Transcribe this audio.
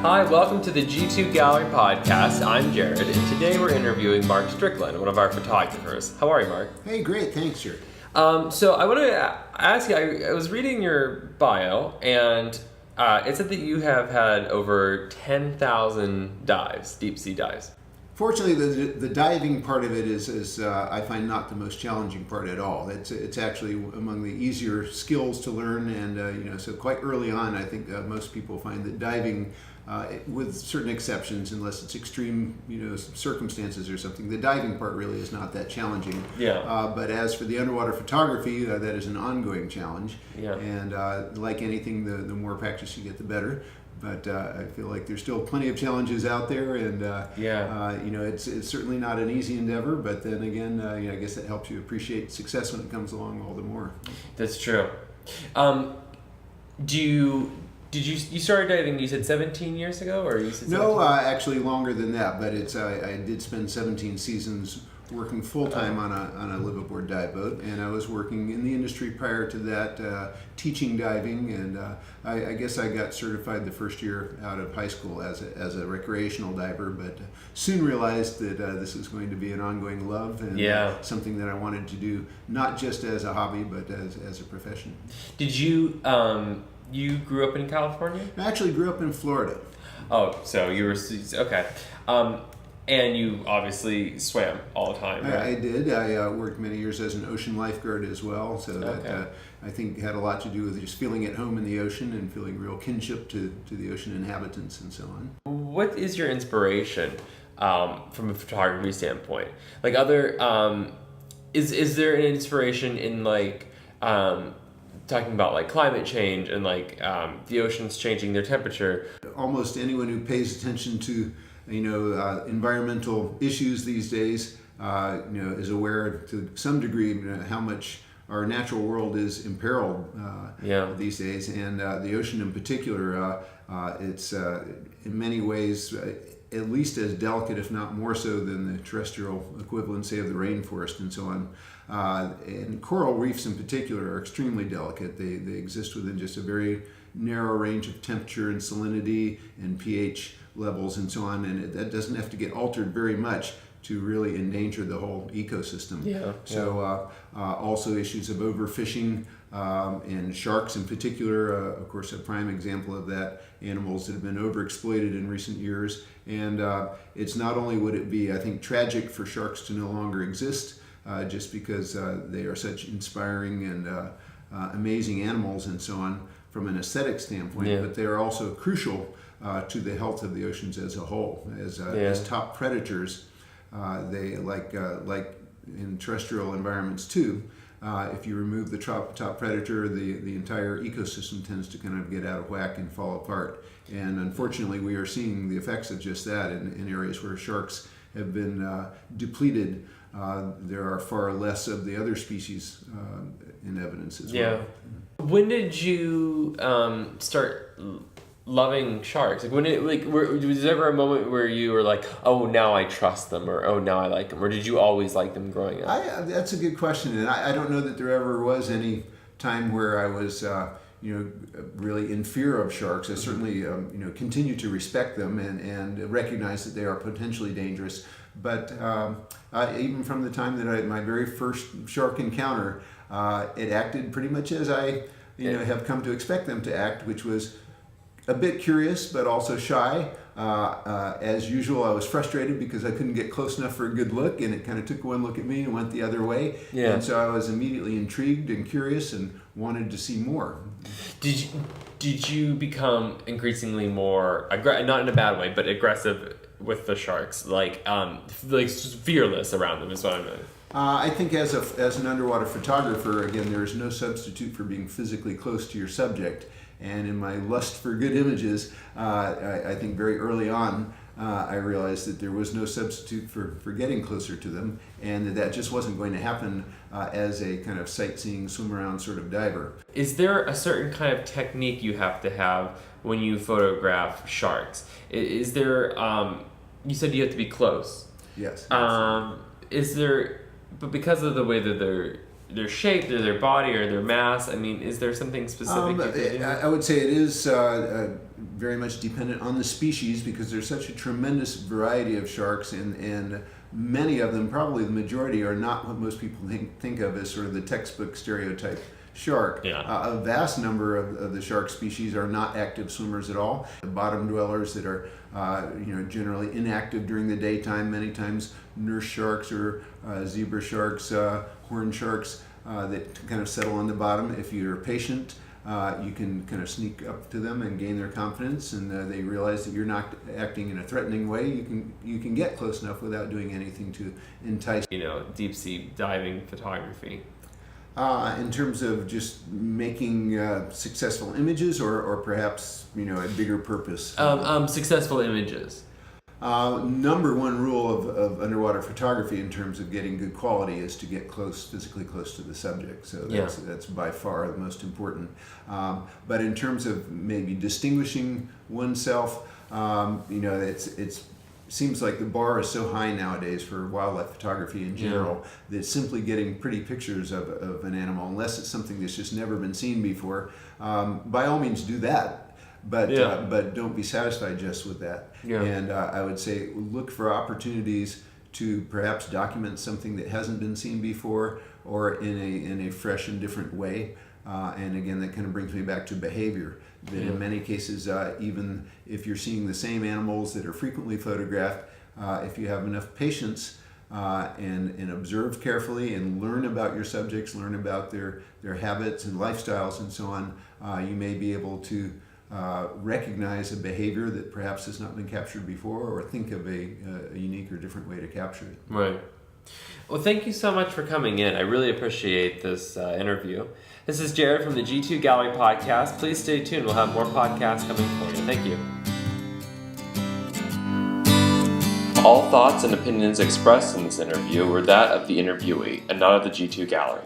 Hi, welcome to the G2 Gallery podcast. I'm Jared, and today we're interviewing Mark Strickland, one of our photographers. How are you, Mark? Hey, great. Thanks, Jared. So I want to ask you, I was reading your bio, and it said that you have had over 10,000 dives, deep sea dives. Fortunately, the diving part of it is I find not the most challenging part at all. It's actually among the easier skills to learn, and so quite early on, I think most people find that diving, with certain exceptions, unless it's extreme circumstances or something, the diving part really is not that challenging. Yeah. But as for the underwater photography, that is an ongoing challenge. Yeah. And like anything, the more practice you get, the better. But I feel like there's still plenty of challenges out there, and it's certainly not an easy endeavor. But then again, I guess that helps you appreciate success when it comes along all the more. That's true. You started diving? You said 17 years ago, or you said 17? No, actually longer than that. But it's I did spend 17 seasons working full-time on a live-aboard dive boat, and I was working in the industry prior to that, teaching diving, and I guess I got certified the first year out of high school as a recreational diver, but soon realized that this was going to be an ongoing love and something that I wanted to do, not just as a hobby, but as a profession. Did you, you grew up in California? I actually grew up in Florida. Oh, so you were, okay. And you obviously swam all the time, right? I did. I worked many years as an ocean lifeguard as well, so that I think had a lot to do with just feeling at home in the ocean and feeling real kinship to the ocean inhabitants and so on. What is your inspiration from a photography standpoint? Like is there an inspiration in talking about like climate change and the oceans changing their temperature? Almost anyone who pays attention to environmental issues these days, is aware to some degree how much our natural world is imperiled these days, and the ocean in particular. It's in many ways at least as delicate, if not more so, than the terrestrial equivalent, say, of the rainforest and so on. And coral reefs in particular are extremely delicate. They exist within just a very narrow range of temperature and salinity and pH levels and so on, and that doesn't have to get altered very much to really endanger the whole ecosystem. So also issues of overfishing and sharks in particular, of course, a prime example of that, animals that have been overexploited in recent years. And it's not only would it be, I think, tragic for sharks to no longer exist, just because they are such inspiring and amazing animals and so on from an aesthetic standpoint, but they are also crucial to the health of the oceans as a whole. As top predators, they like in terrestrial environments too. If you remove the top predator, the entire ecosystem tends to kind of get out of whack and fall apart. And unfortunately, we are seeing the effects of just that in areas where sharks have been depleted. There are far less of the other species in evidence as well. When did you start loving sharks? Was there ever a moment where you were like, oh, now I trust them, or oh, now I like them, or did you always like them growing up? That's a good question, and I don't know that there ever was any time where I was really in fear of sharks. I certainly continue to respect them and recognize that they are potentially dangerous. But even from the time that my very first shark encounter, it acted pretty much as I have come to expect them to act, which was a bit curious, but also shy. As usual, I was frustrated because I couldn't get close enough for a good look, and it kind of took one look at me and went the other way. And so I was immediately intrigued and curious and wanted to see more. Did you become increasingly more not in a bad way, but aggressive with the sharks, like fearless around them? Is what I meant. I think as an underwater photographer, again, there is no substitute for being physically close to your subject. And in my lust for good images, I think very early on, I realized that there was no substitute for getting closer to them, and that just wasn't going to happen as a kind of sightseeing, swim around sort of diver. Is there a certain kind of technique you have to have when you photograph sharks? Is there, you said you have to be close. Yes. Is there, but because of the way that they're their shape, their body, or their mass? I mean, is there something specific? I would say it is very much dependent on the species, because there's such a tremendous variety of sharks, and many of them, probably the majority, are not what most people think of as sort of the textbook stereotype shark. Yeah. A vast number of the shark species are not active swimmers at all. The bottom dwellers that are generally inactive during the daytime, many times nurse sharks or zebra sharks, horn sharks that kind of settle on the bottom. If you're patient, you can kind of sneak up to them and gain their confidence, and they realize that you're not acting in a threatening way. You can get close enough without doing anything to entice. Deep sea diving photography. In terms of just making successful images, or perhaps a bigger purpose. Successful images. Number one rule of underwater photography in terms of getting good quality is to get physically close to the subject. So that's by far the most important. But in terms of maybe distinguishing oneself, it's seems like the bar is so high nowadays for wildlife photography in general that simply getting pretty pictures of an animal, unless it's something that's just never been seen before, by all means do that. But don't be satisfied just with that. Yeah. And I would say look for opportunities to perhaps document something that hasn't been seen before, or in a fresh and different way. And again, that kind of brings me back to behavior. That in many cases, even if you're seeing the same animals that are frequently photographed, if you have enough patience and observe carefully and learn about your subjects, learn about their habits and lifestyles and so on, you may be able to recognize a behavior that perhaps has not been captured before, or think of a unique or different way to capture it. Right. Well, thank you so much for coming in. I really appreciate this interview. This is Jared from the G2 Gallery Podcast. Please stay tuned. We'll have more podcasts coming for you. Thank you. All thoughts and opinions expressed in this interview were that of the interviewee and not of the G2 Gallery.